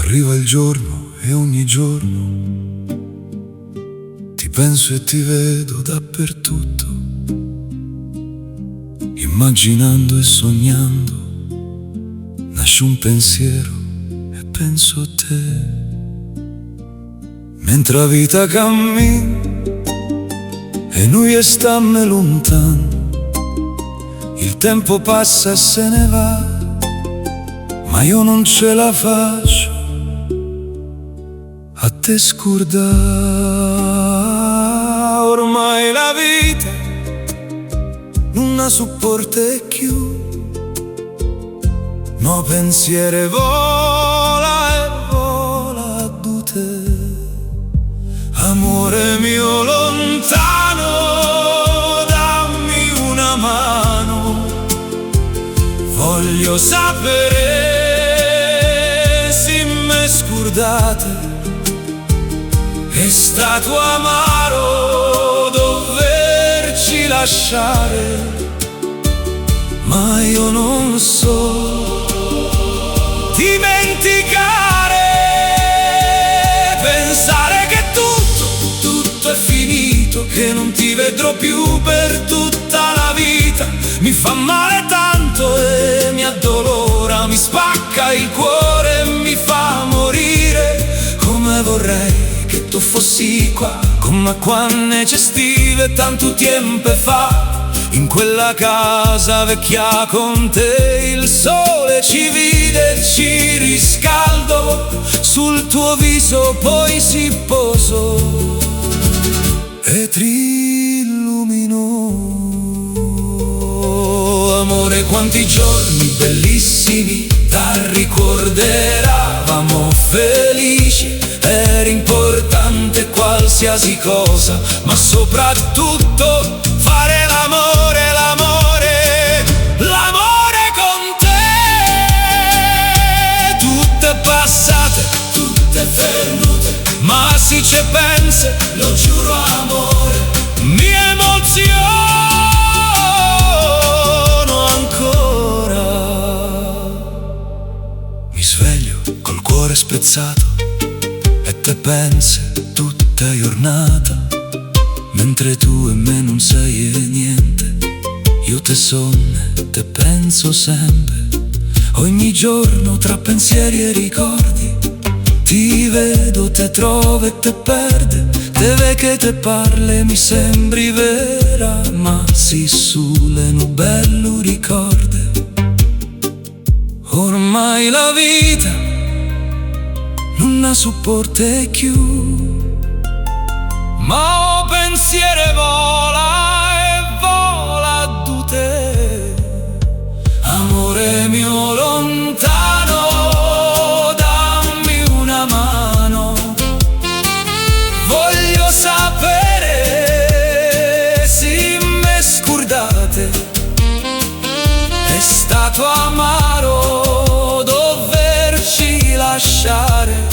Arriva il giorno e ogni giorno ti penso e ti vedo dappertutto, immaginando e sognando nasce un pensiero e penso a te. Mentre la vita cammina e noi stiamo lontano, il tempo passa e se ne va, ma io non ce la faccio a te scordare. Ormai la vita non la supporta più, no pensiero vola e vola da te. Amore mio lontano, dammi una mano, voglio sapere se mi scordate. È stato amaro doverci lasciare, ma io non so dimenticare. Pensare che tutto è finito, che non ti vedrò più per tutta la vita, mi fa male tanto e mi addolora, mi spacca il cuore e mi fa morire. Come vorrei che tu fossi qua, come quando c'è estive tanto tempo fa, in quella casa vecchia con te. Il sole ci vide e ci riscaldo, sul tuo viso poi si posò e ti illuminò. Amore, quanti giorni bellissimi da ricorderavamo felici. Era importante qualsiasi cosa, ma soprattutto fare l'amore, l'amore, l'amore con te. Tutte passate, tutte venute, ma se ci pensi, lo giuro amore, mi emoziono ancora. Mi sveglio col cuore spezzato e te pensi tutta giornata, mentre tu e me non sei e niente. Io te sonno e te penso sempre, ogni giorno tra pensieri e ricordi. Ti vedo, te trovo e te perde, te ve che te parli mi sembri vera, ma si sulle bello ricordi. Ormai la vita non la supporta più, ma ho pensiero vola e vola da te. Amore mio lontano, dammi una mano, voglio sapere se me scordate. È stato amaro doverci lasciare,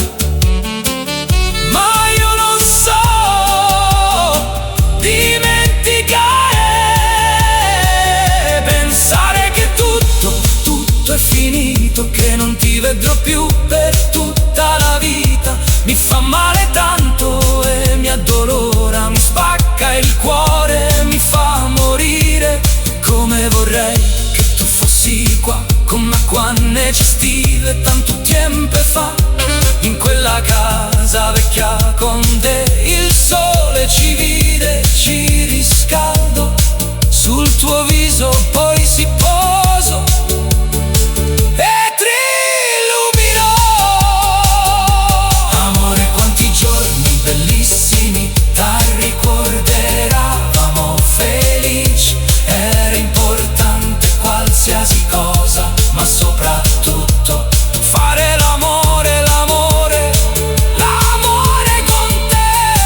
che non ti vedrò più per tutta la vita. Mi fa male tanto e mi addolora, mi spacca il cuore, mi fa morire. Come vorrei che tu fossi qua, come quando c'è estive tanto tempo fa, in quella casa vecchia con te. Il sole ci vide, ci riscaldo, sul tuo viso poi si posò e ti illuminò. Amore, quanti giorni bellissimi da ricorderavamo felici. Era importante qualsiasi cosa, ma soprattutto fare l'amore, l'amore, l'amore con te.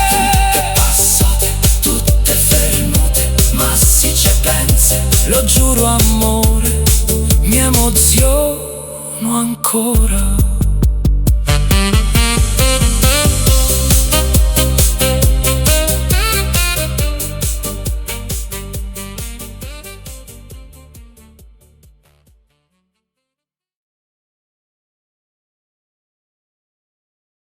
Tutte passate, torno ancora.